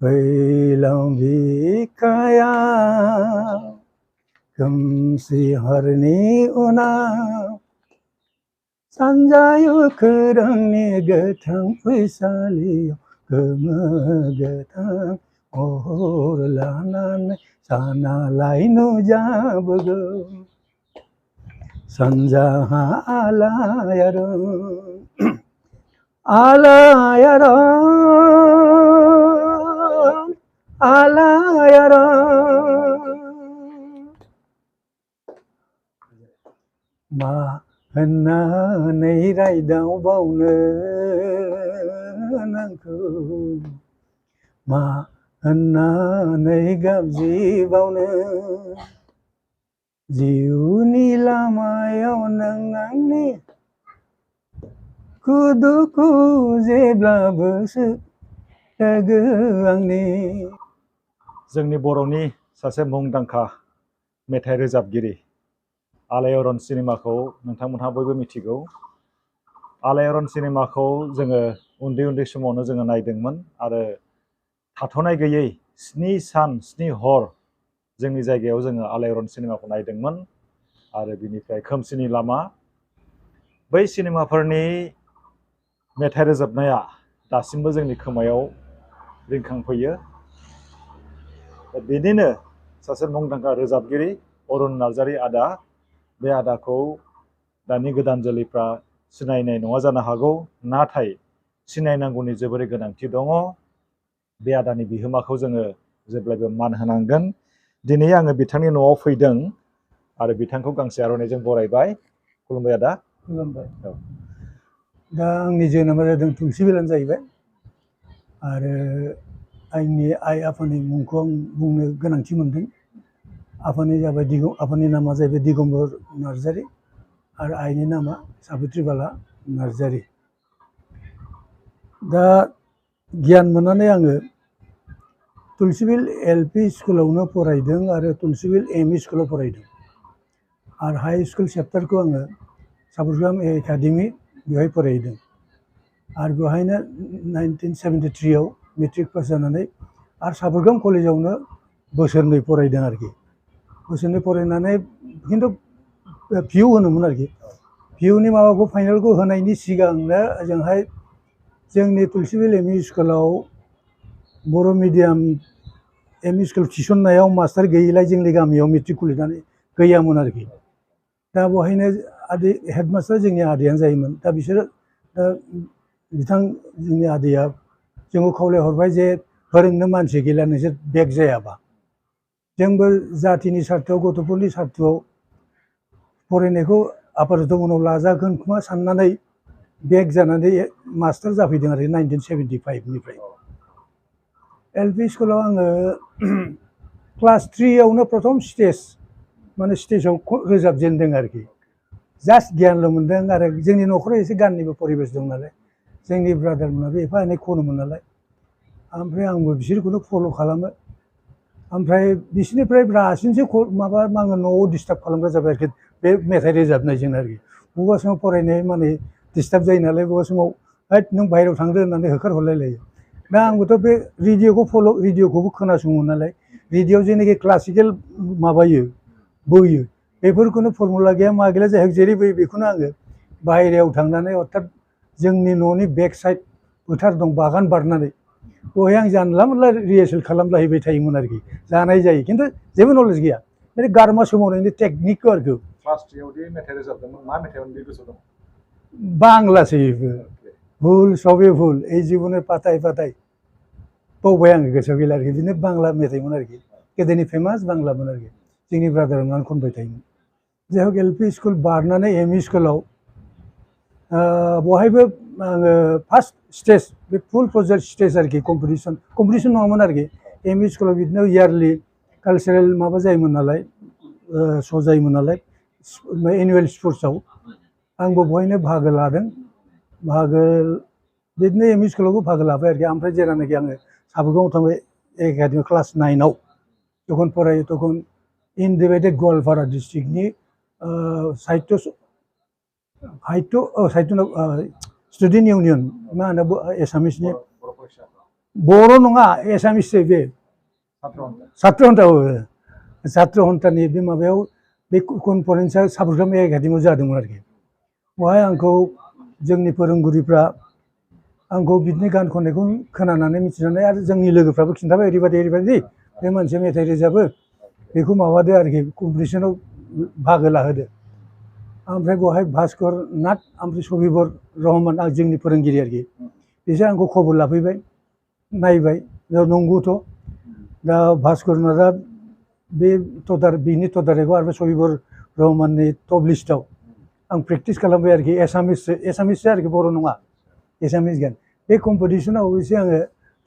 फैलाव बिखायाव खोमसि हरनि उनाव सानजायो खोरोमनि गोथां फैसालियाव गोमो गोथां महर लानानै सानालाय नुजाबोगौ सानजाहा आलायारन आलायारन आलायारन मा होननानै रायदावबावनो नोंखौ मा होननानै गाबज्रिबावनो जिउनि लामायाव नों आंनि दुखु जेब्लाबो लोगो आंनि जोंनि बर'नि सासे मुंदांखा मेथाइ रोजाबगिरि आलायारन सिनेमाखौ नोंथांमोनहा बयबो मिथिगौ। आलायारन सिनेमाखौ जोङो उन्दै समावनो जोङो नायदोंमोन आरो थाथ'नाय गैयै 7 सान 7 हर जोंनि जायगायाव जोङो आलायारन सिनेमाखौ नायदोंमोन आरो बिनिफ्राय खोमसिनि लामा बै सिनेमाफोरनि मेथाइ रोजाबनाया दासिमबो जोंनि खोमायाव रिंखांफैयो। बिदिनो सासे मुंदांखा रोजाबगिरि अरुन नार्जारी आदा बे आदाखौ दानि गोदान जोलैफ्रा सिनायनाय नङा जानो हागौ नाथाय सिनायनांगौनि जोबोरै गोनांथि दङ। बे आदानि बिहोमाखौ जोङो जेब्लायबो मान होनांगोन। दिनै आङो बिथांनि न'आव फैदों आरो बिथांखौ गांसे आर'नाइजों बरायबाय। खुलुमबाय आदा। खुलुमबाय। दा आंनि जोनोमा जादों तुलसिबिलानो जाहैबाय आरो आंनि आइ आफानि मुंखौ आं बुंनो गोनांथि मोनदों। आफानि नामा जाहैबाय दिगम्बर नार्जारी आरो आइनि नामा साबित्रिबाला नार्जारी। दा गियान मोननानै आङो तुलसिबिल एलपि स्कुलावनो फरायदों आरो तुलसिबिल एमइ स्कुलाव फरायदों आरो हाई स्कुल चेप्टारखौ आङो साबरग्राम एकाडेमि बेवहाय फरायदों आरो बेवहायनो 1973 आव मेट्रिक पास जानानै आरो साबरग्राम कलेजावनो बोसोरनै फरायदों आरोखि। बोसोरनै फरायनानै खिन्थु भिउ होनोमोन आरोखि। भिउनि माबाखौ फाइनालखौ होनायनि सिगांनो ओजोंहाय जोंनि तुलसिबिल एमइ स्कुलाव बर' मिडियाम एमइ स्कुल थिसननायाव मास्टार गैयिलाय जोंनि गामियाव मेट्रिक खुलिनानै गैयामोन आरोखि। दा बेवहायनो हेडमास्टार जोंनि आदैयानो जायोमोन। दा बिसोरो जोंनि आदैया जोंखौ खावलायहरबाय जे फोरोंनो मानसि गैला नोंसोर बेक जायाबा। जोंबो जाथिनि सार्थआव गथ'फोरनि सार्थआव फरायनायखौ आपातत उनाव लाजागोन खोमा साननानै बेक जानानै मास्टार जाफैदों आरो 1975 निफ्राय। एलपि स्कुलाव आङो क्लास 3 आवनो प्रथम स्टेजाव रोजाबजेनदों आरोखि। जास्ट गियानल' मोनदों आरो जोंनि न'खराव एसे गाननिबो परिबेस दं नालाय जोंनि ब्रादारमोनाबो एफा एनै खनोमोन नालाय ओमफ्राय आंबो बिसोरखौनो फल' खालामो। ओमफ्राय बिसोरनिफ्राय रासिनसो माबा आङो न'आव डिस्टार्ब खालामग्रा जाबाय आरोखि बे मेथाइ रोजाबनायजों आरोखि। बबेबा समाव फरायनाय माने डिस्टार्ब जायो नालाय बबेबा समाव हैद नों बाहेरायाव थांदो होननानै होखारहरलायलायो। दा आंबोथ' बे रेडिअ'खौबो खोनासङो नालाय रेडिअ'आव जेनाखि क्लासिकेल माबायो बोयो बेफोरखौनो फर्मुला गैया मा गैया जायहक जेरै बोयो बेखौनो आङो बाहेरायाव थांनानै अर्थात जोंनि न'नि बेक साइड फोथार दं बागान बारनानै बेवहाय आं जानला मोनला रिहार्सेल खालामलाहैबाय थायोमोन आरोखि। जानाय जायो खिन्थु जेबो नलेज गैया माने गारमा सोमावनायनि टेकनिकखौ आरोखि। क्लास 3 आवदि मेथाइ रोजाबदोंमोन मा मेथाइमोन बे गोसोआव दं? बांलासो बेबो भुल सबे भुल এই জীবনের পাতায় পাতায় बावबाय आङो गोसोआव गैला आरोखि। बिदिनो बांला मेथाइमोन आरोखि गोदोनि फेमास बांलामोन आरोखि जोंनि ब्रादारमोनानो खनबाय थायोमोन। जायहक एलपि स्कुल बारनानै एमइ स्कुलाव बहायबो आङो फार्स्ट स्टेज बे फुल प्रजेक्ट स्टेज आरोखि कम्पिटिसन नङामोन आरोखि। एमइ स्कुलाव बिदिनो इयारलि कालचारेल माबा जायोमोन नालाय श' जायोमोन नालाय एनुवेल स्पर्ट्सआव आंबो बहायनो बाहागो लादों। बिदिनो एमइ स्कुलावबो बाहागो लाबाय आरोखि। ओमफ्राय जेब्लानाखि आङो साबरगावआव थांबाय एकाडेमि क्लास 9 तखन फरायो तखन इनडिभाइडेड गवालपारा डिस्ट्रिक्टनि स्टुडेन्ट इउनियन मा होनो एसामिसनि बर' नङा एसामिससो बे ছাত্র হন্তা सात्र हन्टानि बे माबायाव बे कनफारेन्सआ साबरगाम एकाडेमियाव जादोंमोन आरोखि बेवहाय आंखौ जोंनि फोरोंगुरुफ्रा आंखौ बिदिनो गान खननायखौ खोनानानै मिथिनानै आरो जोंनि लोगोफ्राबो खिन्थाबाय ओरैबायदि बे मानसिया मेथाइ रोजाबो बेखौ माबादो आरोखि कम्पिटिसनाव बाहागो लाहोदो ओमफ्राय बेवहाय भास्कर नाथ ओमफ्राय सबिबर रहमान आं जोंनि फोरोंगिरि आरोखि बिसोर आंखौ खबर लाफैबाय नायबाय नंगौथ' दा भास्कर नाथआ बे बिनि तदारखआव आरो सबिबर रहमाननि टप लिस्टआव आं प्रेक्टिस खालामबाय आरोखि एसामिससो आरोखि बर' नङा एसामिस गान बे कम्पिटिसनाव अबयसे आङो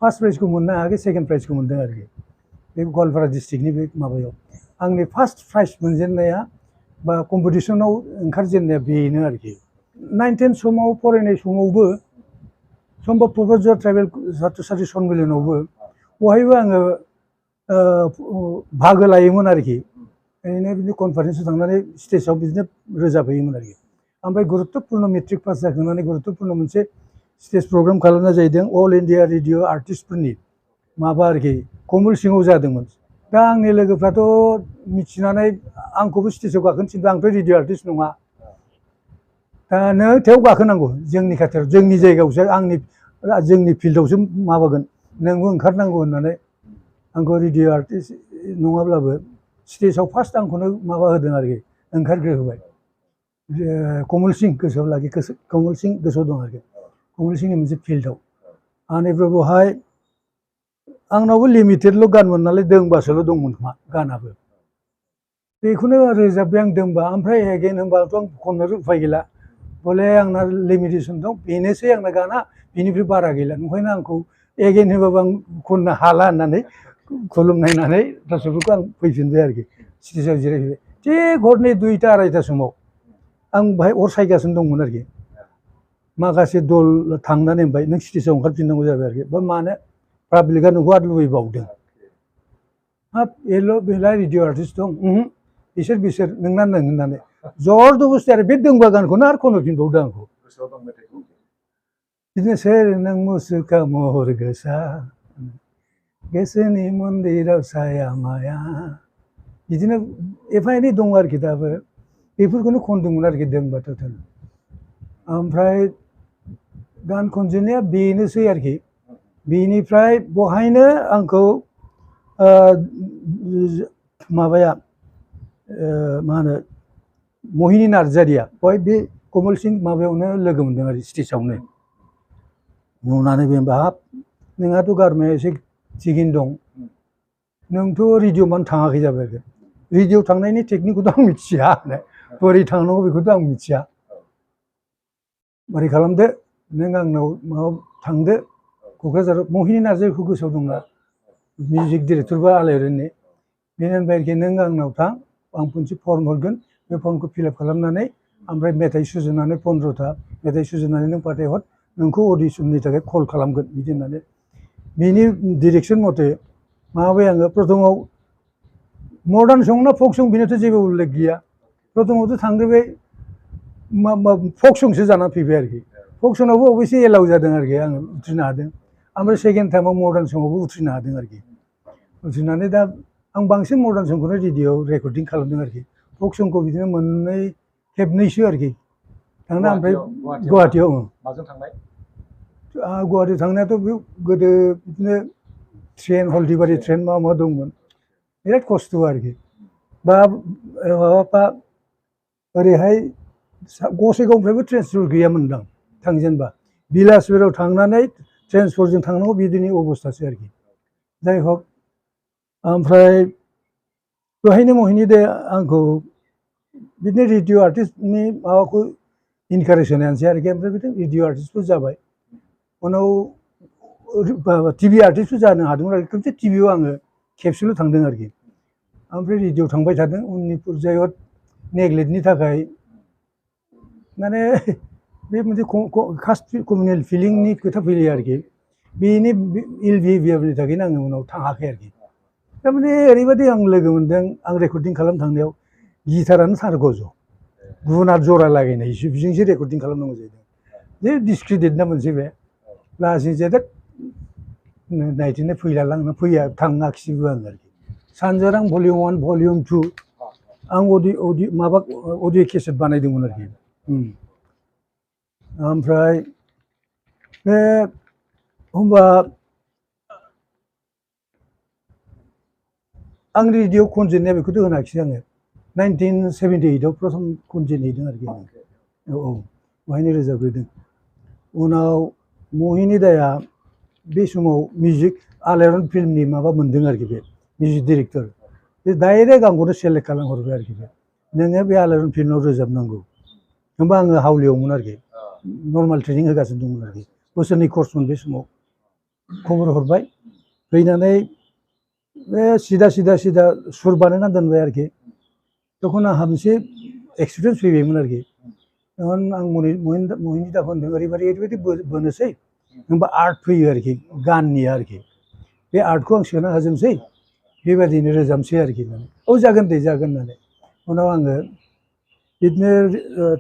फार्स्ट प्राइजखौ मोननो हायाखै सेकेन्ड प्राइजखौ मोनदों आरोखि बे गवालपारा डिस्ट्रिक्टनि बे माबायाव आंनि फार्स्ट प्राइज मोनजेननाया बा कम्पिटिसनाव ओंखारजेननाया बेनो आरोखि 9, 10 समाव फरायनाय समावबो सम्भब प्रभातजरा ट्राइबेल सात्र साथ्रि सन्मिलनावबो बहायबो आङो बाहागो लायोमोन आरोखि ओरैनो बिदिनो कनफारेन्सआव थांनानै स्टेजाव बिदिनो रोजाबहैयोमोन आरोखि ओमफ्राय गुरुत्तपुर्ण मेट्रिक पास जाखांनानै गुरुत्तपुर्ण मोनसे स्टेज प्रग्राम खालामनाय जाहैदों अल इन्डिया रेडिअ आर्टिस्टफोरनि माबा आरोखि कमल सिङाव जादोंमोन दा आंनि लोगोफ्राथ' मिथिनानै आंखौबो स्टेजाव गाखोनो थिनबाय आंथ' रेडिअ आर्टिस्ट नङा दा नों थेव गाखोनांगौ जोंनि खाथियाव जोंनि जायगायावसो जोंनि फिल्डआवसो माबागोन नोंबो ओंखारनांगौ होननानै आंखौ रेडिअ आर्टिस्ट नङाब्लाबो स्टेजाव फार्स्ट आंखौनो माबा होदों आरोखि ओंखारग्रोहोबाय कमल सिं गोसोआव लाखि कमल सिं गोसोआव दं आरोखि कमल सिंनि मोनसे फिल्डआव आंनिफ्राय बेवहाय आंनावबो लिमिटेडल' गानमोन नालाय दोंबासोल' दंमोन खोमा गानाबो बेखौनो रोजाबबाय आं दोंबा ओमफ्राय एगेन होनबाथ' आं खननो उफाय गैला बले आंना लिमिटेसन दं बेनोसै आंना गाना बेनिफ्राय बारा गैला ओंखायनो आंखौ एगेन होबाबो आं खननो हाला होननानै खुलुमनायनानै दर्शकफोरखौ आं फैफिनबाय आरोखि स्टेजाव जिरायफैबाय थिग हरनि 2टा 2:30 समाव आं बाहाय अर सायगासिनो दंमोन आरोखि माखासे दल थांनानै होनबाय नों स्टेजाव ओंखारफिननांगौ जाबाय आरोखि बा मानो पाब्लिकआ नोंखौ आरो लुबैबावदों हाब बेलाय रेडिअ आर्टिस्ट दं बिसोर नोंना नों होननानै जर जबस्थि आरो बे दोंबा गानखौनो आरो खनहोफिनबावदों आंखौ गोसोआव दं मेथाइखौ बिदिनो सोर नों मुसुखा महर गोसा गोसोनि मन्दिराव साया माया बिदिनो एफा एनै दं आरोखि दाबो बेफोरखौनो खनदोंमोन आरोखि दोंबा टटेल ओमफ्राय गान खनजेननाया बेनोसै आरोखि बेनिफ्राय बहायनो आंखौ माबाया मा होनो महिनी नार्जारिया बहाय बे कमल सिं माबायावनो लोगो मोनदों आरो स्टेजावनो नुनानै बे हाब नोंहाथ' गारमाया एसे थिगैनो दं नोंथ' रेडिअ मानो थाङाखै जाबाय आरो रेडिअ थांनायनि टेकनिकखौथ' आं मिथिया बोरै थांनांगौ बेखौथ' आं मिथिया बोरै खालामदो नों आंनाव माबा थांदो क'क्राझाराव महिनी नार्जारिखौ गोसोआव दंना मिउजिक डिरेक्टरबा आलायारननि बेनो होनबाय आरोखि नों आंनाव थां आं मोनसे फर्म हरगोन बे फर्मखौ फिलआप खालामनानै ओमफ्राय मेथाइ सुजुनानै 15टा मेथाइ सुजुनानै नों फाथायहर नोंखौ अडिसननि थाखाय कल खालामगोन बिदि होननानै बिनि डिरेक्सन मथे माबाबाय आङो प्रथमाव मडार्न सं ना फक सं बेनोथ' जेबो उल्लेख गैया प्रथमावथ' थांग्रोबाय फक संसो जानानै फैबाय आरोखि फक सङावबो अबयसे एलाउ जादों आरोखि आङो उथ्रिनो हादों ओमफ्राय सेकेन्ड टाइमाव मडार्न सङावबो उथ्रिनो हादों आरोखि उथ्रिनानै दा आं बांसिन मडार्न संखौनो रेडिअआव रेकर्डिं खालामदों आरोखि फक संखौ बिदिनो मोननै खेबनैसो आरोखि थांना ओमफ्राय गुवाहाटियाव माजों थांनाय गुवाहाटियाव थांनायाथ' बे गोदो बिदिनो ट्रेन हल्दिबारि ट्रेन मा दंमोन बिराद खस्थ' आरोखि बा माबाफ्रा ओरैहाय गसाइगावनिफ्रायबो ट्रेन्सफर गैयामोनदां थांजेनबा बिलासपुराव थांनानै ट्रेन्सफरजों थांनांगौ बिदिनि अबस्थासो आरोखि जाय हक ओमफ्राय बेवहायनो महिनी दे आंखौ बिदिनो रेडिअ आर्टिस्टनि माबाखौ इनकारेज होनायानोसै आरोखि ओमफ्राय बिदिनो रेडिअ आर्टिस्टबो जाबाय उनाव टिभि आर्टिस्टबो जानो हादोंमोन आरोखि खनसे टिभियाव आङो खेबसेल' थांदों आरोखि ओमफ्राय रेडिअ थांबाय थादों उननि पर्यायाव नेग्लेक्टनि थाखाय माने बे मोनसे कास्ट कमिउनेल फिलिंनि खोथा फैयो आरोखि बेनि इल बिहेभियारनि थाखायनो आङो उनाव थाङाखै आरोखि थारमाने ओरैबायदि आं लोगो मोनदों आं रेकर्डिं खालामनो थांनायाव गिटारानो थारगज गुना जरा लागायनायसो बेजोंसो रेकर्डिं खालामनांगौ जाहैदों जे डिसक्रेडिट ना मोनसे बे लासै जेदेक नायथिनो फैलालांना फैया थाङाखिसैबो आं आरोखि सानजारां भलिउम 1 भलिउम 2 आं माबा अडिअ केसेट बानायदोंमोन आरोखि ओमफ्राय बे होमबा आं रेडिअ खनजेननाया बेखौथ' होनाखिसै आङो 1978 आव प्रथम खनजेनहैदों आरोखि आङो औ बेहायनो रोजाबग्रोदों उनाव महिनी दाया बे समाव मिउजिक आलायारन फिल्मनि माबा मोनदों आरोखि बे मिउजिक डिरेक्टर बे डाइरेक्ट आंखौनो सेलेक्ट खालामहरबाय आरोखि बे नोङो बे आलायारन फिल्माव रोजाबनांगौ होमबा आङो हावलियावमोन आरोखि नर्माल ट्रेनिं होगासिनो दंमोन आरोखि बोसोरनै कर्समोन बे समाव खबर हरबाय फैनानै बे सिदा सुर बानायना दोनबाय आरोखि तखन आंहा मोनसे एक्सपिरियेन्स फैबायमोन आरोखि तखन आं महिनी दाखौ होनदों ओरैबायदि बोनोसै होमबा आर्ट फैयो आरोखि गाननि आरोखि बे आर्टखौ आं सोना होजोबनोसै बेबायदिनो रोजाबनोसै आरोखि औ जागोन दे जागोन होननानै उनाव आङो बिदिनो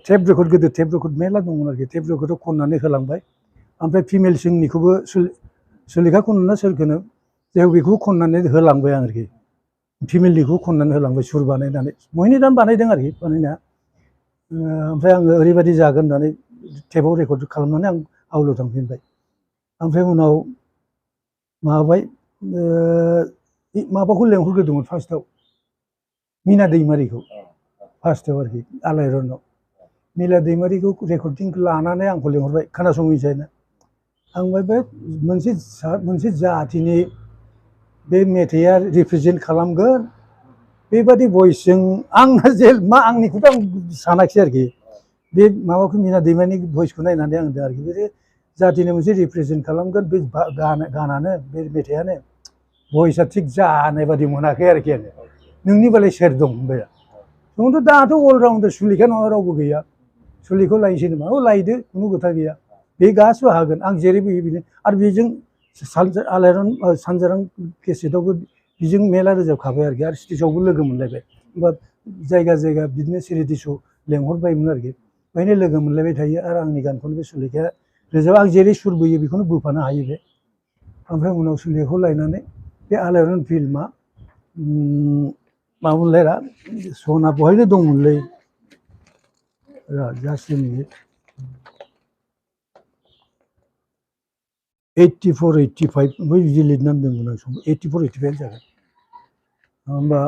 टेप रेकर्ड गोदो टेप रेकर्ड मेरला दंमोन आरोखि टेप रेकर्डआव खननानै होलांबाय ओमफ्राय फिमेल सिंनिखौबो सुलेखा खनो ना सोरखोनो जों बेखौ खननानै होलांबाय आं आरोखि फिमेलनिखौ खननानै होलांबाय सुर बानायनानै महिनी दानो बानायदों आरोखि बानायनाया ओमफ्राय आङो ओरैबायदि जागोन होननानै टेपआव रेकर्ड खालामनानै आं हावलियाव थांफिनबाय ओमफ्राय उनाव माबाबाय माबाखौ लेंहरग्रोदोंमोन फार्स्टआव मिना दैमारिखौ फार्स्टआव आरोखि आलायारनाव मिना दैमारिखौ रेकर्डिंखौ लानानै आंखौ लेंहरबाय खोनासंहैसायना आं बे मोनसे जाथिनि बे मेथाइआ रिप्रेजेन्ट खालामगोन बेबादि भइसजों आंना मा आंनिखौथ' आं सानाखिसै आरोखि बे माबाखौ मिना दैमारिनि भइसखौ नायनानै आं आरोखि बे जाथिनि मोनसे रिप्रेजेन्ट खालामगोन बे गानानो बे मेथाइआनो भइसआ थिग जानाय बादि मोनाखै आरोखि आङो नोंनि बालाय सोर दं होनबाय नोंथ' दाथ' अलराउन्डार सुलेखा नङा रावबो गैया सुलेखाखौ लायनोसै नामा औ लायदो खुनु खोथा गैया बे गासिबो हागोन आं जेरै बोयो बिनो आरो बेजों आलायारन सानजारां केसेटआवबो बेजों मेला रोजाबखाबाय आरोखि आरो स्टेजावबो लोगो मोनलायबाय होमबा जायगा बिदिनो सिरिडि श' लेंहरबायमोन आरोखि बेहायनो लोगो मोनलायबाय थायो आरो आंनि गानखौनो बे सुलेखाया रोजाबो आं जेरै सुर बोयो बेखौनो बोफानो हायो बे ओमफ्राय उनाव सुलेखाखौ लायनानै बे आलायारन फिल्मा मामोनलाय रा सना बहायनो दंमोनलै जास्ट मिनिट 84 85 बै बिदि लिरनानै दोनदोंमोन आं समाव 84 85 जागोन होमबा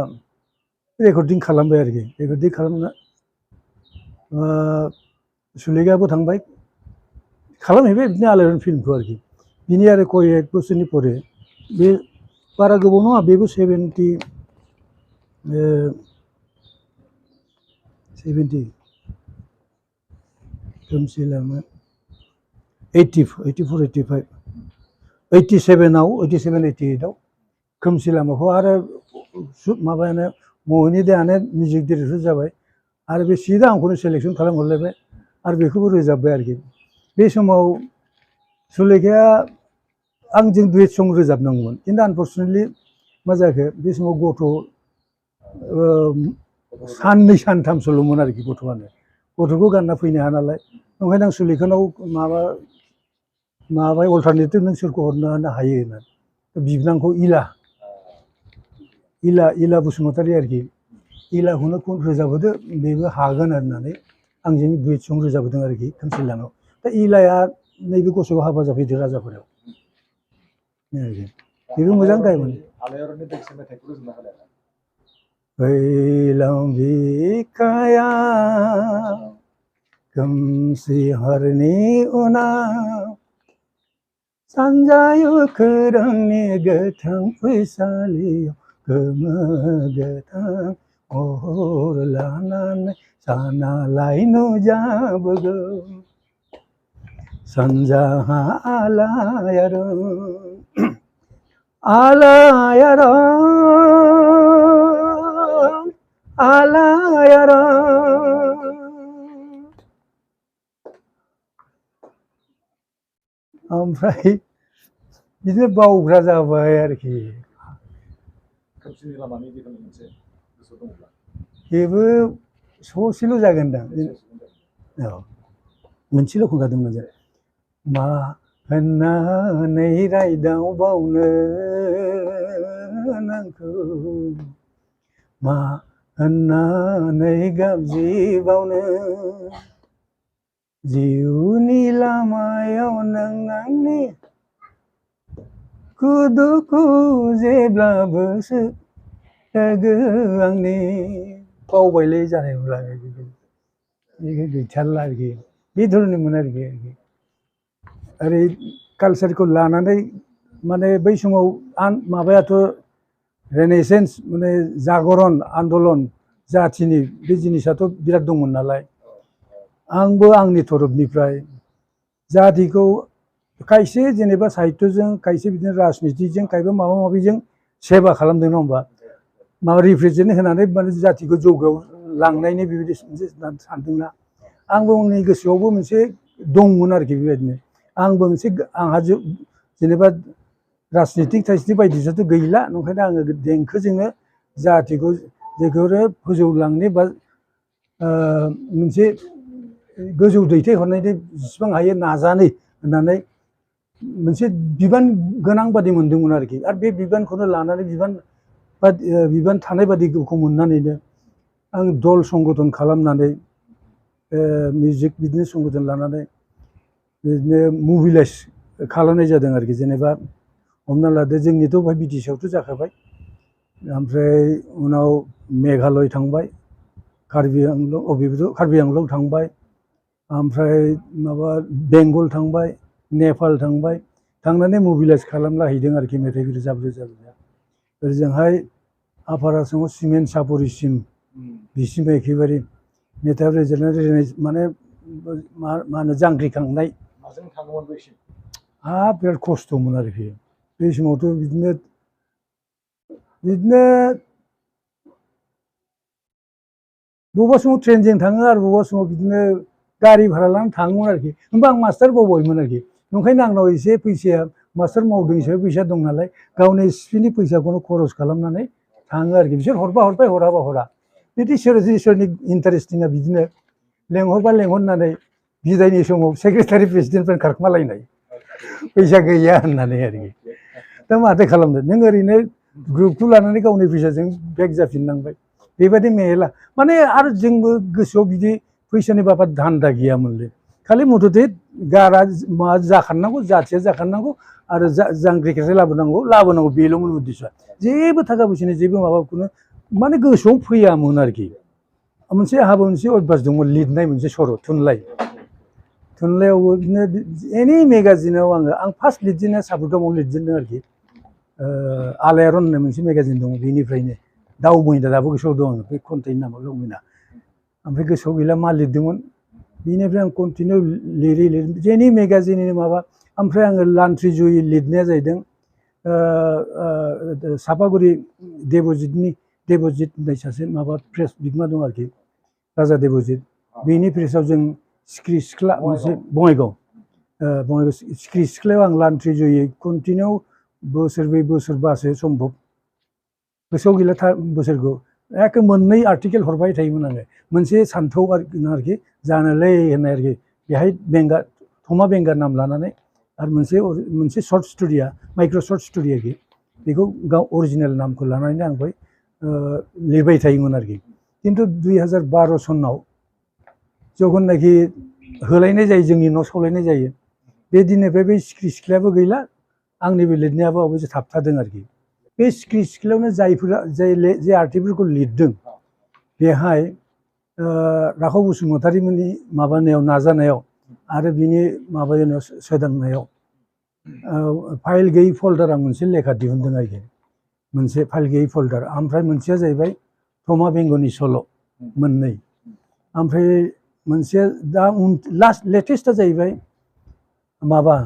रेकर्डिं खालामबाय आरोखि रेकर्डिं खालामना सुलेखायाबो थांबाय खालामहैबाय बिदिनो आलायारन फिल्मखौ आरोखि बिनि आरो कय एक बोसोरनि परे बे बारा गोबाव नङा बेबो 70 खोमसि लामा 84 85 87 आव 88 आव खोमसि लामाखौ आरो माबायानो महिनी दायानो मिउजिक डिरेक्टर जाबाय आरो बे सिदा आंखौनो सेलेक्सन खालामहरलायबाय आरो बेखौबो रोजाबबाय आरोखि बे समाव सुलेखाया आंजों दुएट सं रोजाबनांगौमोन खिन्थु आनफर्सुनेटलि मा जाखो बे समाव गथ' साननै सानथामसोल'मोन आरोखि गथ'खौ गानना फैनो हाया नालाय ओंखायनो आं सुलेखानाव माबाय अल्टारनेटिभ नों सोरखौ हरनो हायो होननानै बिबोनांखौ इला बसुमतारी आरोखि इलाखौनो रोजाबहोदो बेबो हागोन होननानै आंजों दुएट सं रोजाबहोदों आरोखि खोमसि लामायाव दा इलाया नैबे गस'आव हाबा जाफैदो राजाफोराव बेबो मोजां गायमोन फैलाव बिखायाव खोमसि हरनि उनाव सानजायो खोरोमनि गोथां फैसालियाव गोमो गोथां महर लानानै सानालाय नुजाबोगौ सानजाहा आलायारन आलायारन आलायारन ओमफ्राय बिदिनो बावग्रा जाबाय आरोखि बेबो ससेल' जागोनदां औ मोनसेल' खनखादोंमोन जों मा होननानै रायदावबावनो नोंखौ मा होननानै गाबज्रिबावनो जिउनि लामायाव नों आंनि दुखु जेब्लाबो लोगो आंनि बावबायलै जानायब्ला बेखौ गैथारला आरोखि बे धरननिमोन आरोखि ओरै कालसारखौ लानानै माने बै समाव माबायाथ' रेनेसेन्स माने जागरन आन्दलन जाथिनि बे जिनिसाथ' बिराद दंमोन नालाय आंबो आंनि तरफनिफ्राय जातिखौ खायसे जेनेबा साहित्यजों खायसे बिदिनो राजनितिजों खायफा माबा माबिजों सेबा खालामदों नङा होमबा माबा रिप्रेजेन्ट होनानै माने जातिखौ जौगायाव लांनायनि बेबायदि मोनसे सानदोंना आंबो आंनि गोसोआवबो मोनसे दंमोन आरोखि बेबायदिनो आंबो मोनसे आंहा जेनेबा राजनितिक थाइजनिक बायदिसिनाथ' गैला ओंखायनो आङो देंखोजोंनो जातिखौ जेखौनो फोजौलांनो बा मोनसे गोजौ दैथायहरनायनि जेसेबां हायो नाजानो होननानै मोनसे बिबान गोनां बादि मोनदोंमोन आरोखि आरो बे बिबानखौनो लानानै बिबान थानाय बादिखौ मोननानैनो आं दल संगठन खालामनानै मिउजिक बिदिनो संगठन लानानै बिदिनो मबिलाइज खालामनाय जादों आरोखि जेनेबा हमना लादो जोंनिथ' बेहाय बिटिसिआवथ' जाखाबाय ओमफ्राय उनाव मेघालय थांबाय कार्बि आंलं थांबाय ओमफ्राय माबा बेंगल थांबाय नेपाल थांबाय थांनानै मबिलाइज खालामलाहैदों आरोखि मेथाइ रोजाब ओरैजोंहाय आफार आसामाव सिमेन्ट सापरिसिम बिसिम एखेबारे मेथाइ रोजाबनाय माने मा होनो जांख्रिखांनाय माजों थाङोमोन बैसिम हाब बिराद खस्थ'मोन आरोखि बे समावथ' बिदिनो बबेबा समाव ट्रेनजों थाङो आरो बबेबा समाव बिदिनो गारि भारा लानानै थाङोमोन आरोखि होमबा आं मास्टार बावबायमोन आरोखि ओंखायनो आंनाव एसे फैसाया मास्टार मावदों हिसाबै फैसा दं नालाय गावनि स्पिनि फैसाखौनो खरस खालामनानै थाङो आरोखि बिसोर हरबा हरबाय हराबा हरा बिदि इसोरनि इन्टारेस्टिंआ बिदिनो लेंहरबा लेंहरनानै बिदायनि समाव सेक्रेटारि प्रेसिडेन्टफोर खारखोमालायनाय फैसा गैया होननानै आरोखि दा माथो खालामनो नों ओरैनो ग्रुपखौ लानानै गावनि फैसाजों बेक जाफिननांबाय बेबायदि मेला माने आरो जोंबो गोसोआव बिदि फैसानि बाबा धान्दा गैयामोनलै खालि मथथे गारा मा जाखानांगौ जाथिया जाखानांगौ आरो जांख्रिखांनाय लाबोनांगौ बेल'मोन उद्देश्यआ जेबो थाखा फैसानि जेबो माबाखौनो माने गोसोआव फैयामोन आरोखि मोनसे आंहाबो मोनसे अभ्यास दंमोन लिरनाय मोनसे सर' थुनलाइयावबो बिदिनो एनि मेगाजिनाव आं फार्स्ट लिरजेननाया साबुटामाव लिरजेनदों आरोखि आलायारन होननाय मोनसे मेगाजिन दङ बेनिफ्रायनो दाउ मैना दाबो गोसोआव दं आङो बे खन्थाइनि नामा दाउ मैना ओमफ्राय गोसोआव गैला मा लिरदोंमोन बेनिफ्राय आं कन्टिनिउ लिरै जेनि मेगाजिननि माबा ओमफ्राय आङो लान्थ्रि जुयि लिरनाया जाहैदों सापागुरि देबजित होननाय सासे माबा प्रेस बिगोमा दं आरोखि राजा देबजित बेनि प्रेसआव जों सिख्रि सिख्ला मोनसे बङाइगाव सिख्रि सिख्लायाव आं लान्थ्रि जुयै कन्टिनिउ बोसोरब्रै बोसोरबासो सम्भब गोसोआव गैला बोसोरखौ एखे मोननै आर्टिकेल हरबाय थायोमोन आङो मोनसे सान्थौ आरोखि जानोलै होननाय आरोखि बेहाय थमा बेंगार नाम लानानै आरो मोनसे सर्ट स्ट'रिया माइक्र' सर्ट स्ट'रि आरोखि बेखौ गाव अरिजिनेल नामखौ लानानै आं बेवहाय लिरबाय थायोमोन आरोखि खिन्थु 2012 सनाव जेब्लानाखि होलायनाय जायो जोंनि न' सावलायनाय जायो बे दिननिफ्राय बे सिख्रि सिख्लायाबो गैला आंनि बे लिरनायाबो अबयसे थाबथादों आरोखि बे सिख्रि सिख्लायावनो जे आर्टिकेलफोरखौ लिरदों बेहाय राखाव बसुमतारीमोननि माबानायाव नाजानायाव आरो बिनि माबायाव सोदांनायाव फाइल गैयै फल्डार आं मोनसे लेखा दिहुनदों आरोखि मोनसे फाइल गैयै फल्डार ओमफ्राय मोनसेया जाहैबाय थमा बेंगनि सल' मोननै ओमफ्राय मोनसेया दा लास्ट लेटेस्टआ जाहैबाय माबा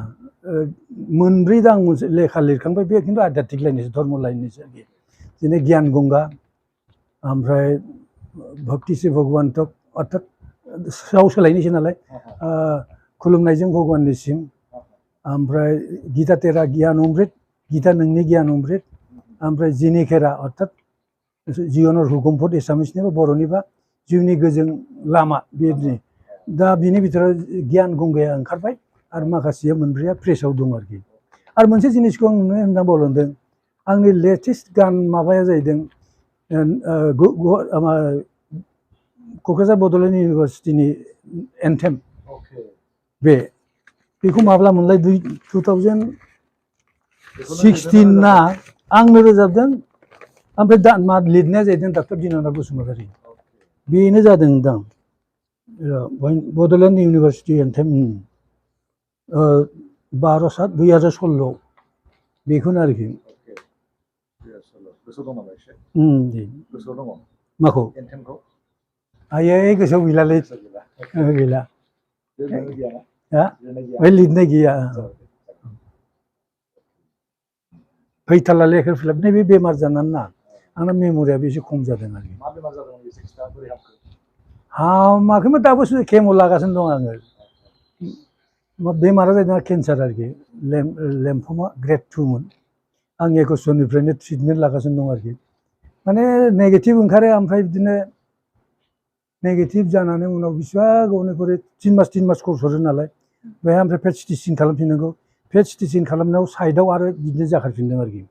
मोनब्रै दा आं मोनसे लेखा लिरखांबाय बे खिन्थु आध्यात्मिक लाइननिसो धर्म लाइननिसो आरोखि जेरै गियान गंगा ओमफ्राय भक्ति से भगवान तक अर्थात राव सोलायनोसै नालाय खुलुमनायजों भगवाननिसिम ओमफ्राय गीता तेरा गियान अमृत गीता नोंनि गियान अमृत ओमफ्राय जिनि खेरा अर्थात जिय'नर हुकुमफोर एसामिसनिबा बर'निबा जिउनि गोजों लामा बेनि दा बिनि बिथोराव गियान गंगाया ओंखारबाय आरो माखासेया मोनब्रैया प्रेसआव दं आरोखि आरो मोनसे जिनिसखौ आं नुनो होनना बावलांदों आंनि लेटेस्ट गान माबाया जाहैदों क'क्राझार बड'लेण्ड इउनिभारसिटिनि एन्थेम बे बेखौ माब्ला मोनलाय 2016 ना आंनो रोजाबदों ओमफ्राय लिरनाया जाहैदों डक्टर दिनानाथ बसुमतारी बेनो जादों दां बड'लेण्ड इउनिभारसिटि एन्थेम 12/7/2016 बेखौनो आरोखि गोसोआव दं नामा एसे दे गोसोआव दङ माखौ एन्थेमखौ आयै गोसोआव गैलालै गैला लिरनाय गैया ना हा लिरनाय गैया बै लिरनाय गैया फैथारला लेखार फिलाप नैबे बेमार जानानै ना आंना मेम'रियाबो एसे खम जादों आरोखि मा बेमार जादोंमोन एसे खिथा बोरै हामखो हामाखैमोन दाबो केम' लागासिनो दं आङो बेमारा जादों केन्सार आरोखि लेम्फमा ग्रेड 2 मोन आं 21 जननिफ्रायनो ट्रिटमेन्ट लागासिनो दं आरोखि माने नेगेटिभ ओंखारो ओमफ्राय बिदिनो नेगेटिभ जानानै उनाव बिसिबा गोबावनि करे 3 मास कर्स हरो नालाय बेहाय ओमफ्राय पेट सिटि स्केन खालामफिननांगौ पेट सिटि स्केन खालामनायाव साइडआव आरो बिदिनो जाखारफिनदों आरोखि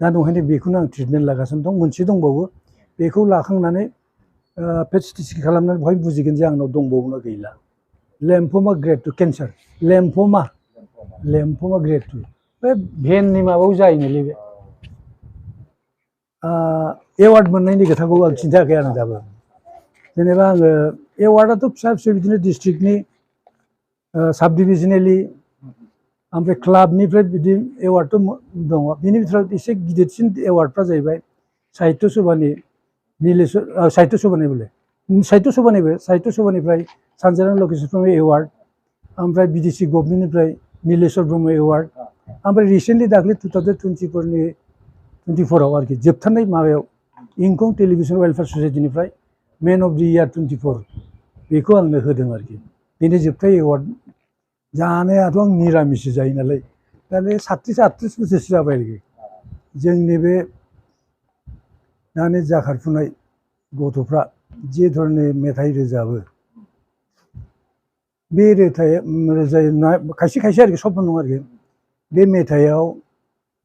दा नंखायनो बेखौनो आं ट्रिटमेन्ट लागासिनो दं मोनसे दंबावो बेखौ लाखांनानै पेट सिटि स्केन खालामनानै बेवहाय बुजिगोन जे आंनाव दंबावोना गैला लेम्फमा ग्रेड 2 केन्सार लेम्फमा ग्रेड 2 बे भेननि माबायाव जायोनोलै बे एवार्ड मोननायनि खोथाखौ आं खिन्थायाखै आं दाबो जेनेबा आङो एवार्डआथ' फिसा फिसौ बिदिनो डिस्ट्रिक्टनि साब डिभिजनेलि ओमफ्राय क्लाबनिफ्राय बिदि एवार्डथ' दङ बिनि बिथोराव एसे गिदिरसिन एवार्डफ्रा जाहैबाय साहित्य सभानि नीलेश्वर साहित्य सभानि बोले साहित्य सभानिफ्राय सानजाराम लकेश्वर ब्रह्म एवार्ड ओमफ्राय बिडिसि गभर्नमेन्टनिफ्राय नीलेश्वर ब्रह्म एवार्ड ओमफ्राय रिसेन्टलि दाख्लै 2024 आरोखि जोबथारनाय माबायाव इंखं टेलिभिजन वेलफेयार ससाइटिनिफ्राय मेन अफ दि इयार 24 बेखौ आंनो होदों आरोखि बेनि जोबथा एवार्ड जानायाथ' आं निरामिससो जायो नालाय दा बे 37-38 बोसोरसो जाबाय आरोखि जोंनि बे दानि जाखारफुनाय गथ'फ्रा जे धरनि मेथाइ रोजाबो बे रोजाबनाय खायसे आरोखि सबबो नङा आरोखि बे मेथाइआव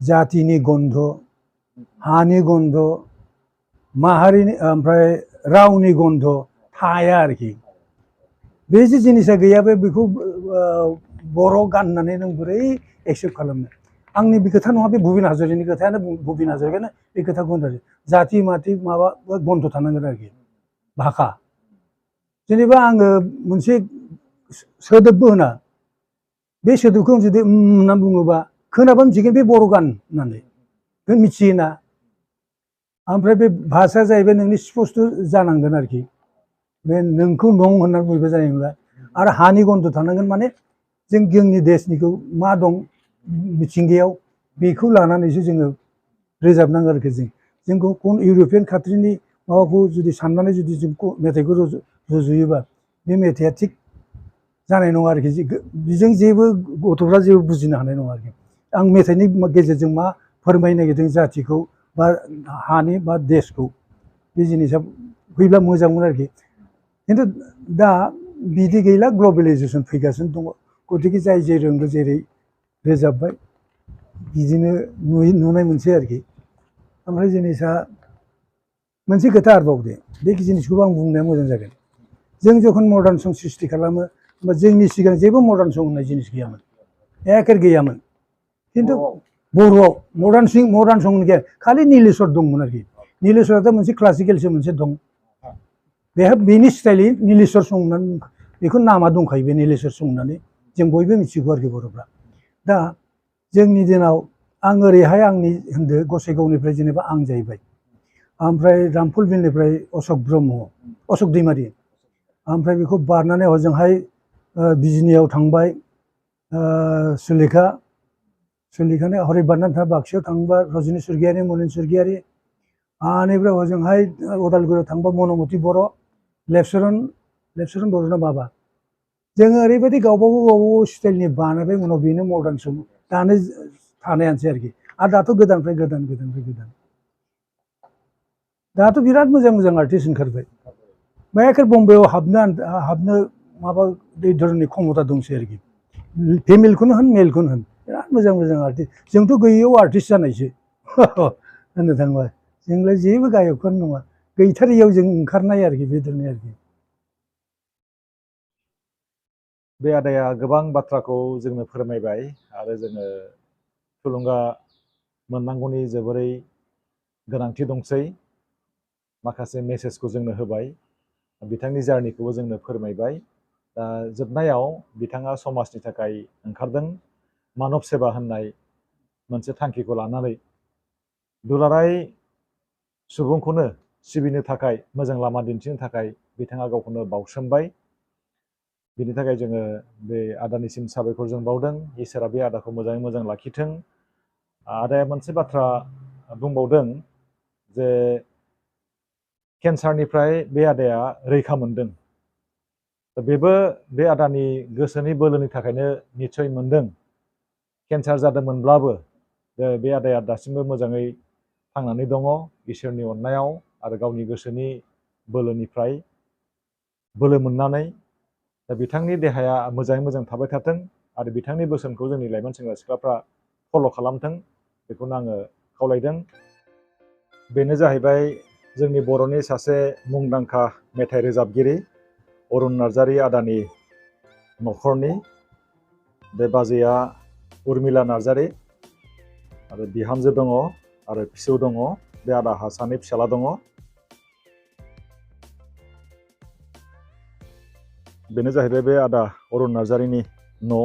जातिनि गन्ध हानि गन्ध माहारिनि ओमफ्राय रावनि गन्ध थाया आरोखि बे जे जिनिसा गैया बेखौ बर' गान होननानै नों बोरै एक्सेप्ट खालामनो आंनि बे खोथा नङा बे भुपेन हाजरिकानि खोथायानो भुपेन हाजरिकायानो बे खोथाखौ होनदों जाति माति माबा गन्ध थानांगोन आरोखि भाषा जेनेबा आङो मोनसे सोदोबबो होना बे सोदोबखौ जुदि होनना बुङोबा खोनाबा मिथिगोन बे बर' गान होननानै बे मिथियोना ओमफ्राय बे भाषाया जाहैबाय नोंनि स्पष्ट जानांगोन आरोखि बे नोंखौ नं होननानै बयबो जानाय नंला आरो हानि गन्ध थानांगोन माने जोंनि देशनिखौ मा दं मिथिंगायाव बेखौ लानानैसो जोङो रोजाबनांगौ आरोखि जोंखौ इउर'पियान कान्ट्रिनि माबाखौ जुदि साननानै जुदि जों मेथाइखौ रुजुयोबा बे मेथाइआ थिग जानाय नङा आरोखि बेजों जेबो गथ'फ्रा जेबो बुजिनो हानाय नङा आरोखि आं मेथाइनि गेजेरजों मा फोरमायनो नागिरदों जातिखौ बा हानि बा देशखौ बे जिनिसा फैब्ला मोजांमोन आरोखि खिन्थु दा बिदि गैला ग्लबेलाइजेसन फैगासिनो दङ गतिके जाय जे रोंगौ जेरै रोजाबबाय बिदिनो नुनाय मोनसै आरोखि ओमफ्राय जिनिसा मोनसे खोथा आरोबाव दे बे जिनिसखौबो आं बुंनाया मोजां जागोन जों जखन मडार्न सं सृष्टि खालामो होमबा जोंनि सिगां जेबो मडार्न सं होननाय जिनिस गैयामोन एखेर गैयामोन खिन्थु बर'आव मडार्न सं गैया खालि नीलेश्वर दंमोन आरोखि नीलेश्वराथ' मोनसे क्लासिकेलसो मोनसे दं बेहा बेनि स्टाइलि नीलेश्वर सं होननानै बेखौ नामा दंखायो बे नीलेश्वर सं होननानै जों बयबो मिथिगौ आरोखि बर'फ्रा दा जोंनि दिनाव आं ओरैहाय आंनि होनदो गसाइगावनिफ्राय जेनेबा आं जाहैबाय ओमफ्राय रामफल बिलनिफ्राय अशक दैमारि ओमफ्राय बेखौ बारनानै हजोंहाय बिजिनियाव थांबाय सुलेखानि हरै बारनानै थांबाय बाक्सायाव थांबा रजनि स्वर्गियारि मलिन स्वर्गियारि बेनिफ्राय हजोंहाय उदालगुरियाव थांबा मनमति बर' लेपसरन बर' ना माबा जोङो ओरैबायदि गावबागाव स्टाइलनि बानायबाय उनाव बेनो मडार्न सं दानो थानायानोसै आरोखि आरो दाथ' गोदाननिफ्राय गोदान दाथ' बिराद मोजां आर्टिस्ट ओंखारबाय मा एखे बम्बेआव हाबनो माबा दै धरननि क्षमता दंसै आरोखि फिमेलखौनो होन मेलखौनो होन बिराद मोजां मोजां आर्टिस्ट जोंथ' गैयैयाव आर्टिस्ट जानायसो होननो थाङोबा जोंलाय जेबो गायकखौनो नङा गैथारियाव जों ओंखारनाय आरोखि बेदरनि आरोखि बे आदाया गोबां बाथ्राखौ जोंनो फोरमायबाय आरो जोङो थुलुंगा मोननांगौनि जोबोरै गोनांथि दंसै माखासे मेसेजखौ जोंनो होबाय बिथांनि जार्निखौबो जोंनो फोरमायबाय दा जोबनायाव बिथाङा समाजनि थाखाय ओंखारदों मानब सेबा होननाय मोनसे थांखिखौ लानानै दुलाराय सुबुंखौनो सिबिनो थाखाय मोजां लामा दिन्थिनो थाखाय बिथाङा गावखौनो बावसोमबाय बिनि थाखाय जोङो बे आदानिसिम साबायखर जों बावदों इसोरा बे आदाखौ मोजाङै मोजां लाखिथों आदाया मोनसे बाथ्रा बुंबावदों जे केन्सारनिफ्राय बे आदाया रैखा मोनदों बेबो बे आदानि गोसोनि बोलोनि थाखायनो निस्सय मोनदों केन्सार जादोंमोनब्लाबो बे आदाया दासिमबो मोजाङै थांनानै दङ इसोरनि अननायाव आरो गावनि गोसोनि बोलोनिफ्राय बोलो मोननानै दा बिथांनि देहाया मोजाङै मोजां थाबाय थाथों आरो बिथांनि बोसोनखौ जोंनि लाइमोन सेंग्रा सिख्लाफ्रा फल' खालामथों बेखौनो आङो खावलायदों बेनो जाहैबाय जोंनि बर'नि सासे मुंदांखा मेथाइ रोजाबगिरि अरुन नार्जारी आदानि न'खरनि बे बाजैया उर्मिला नार्जारी आरो बिहामजो दङ आरो फिसौ दङ बे आदाहा सानै फिसाला दङ बेनो जाहैबाय बे आदा अरुन नार्जारीनि न'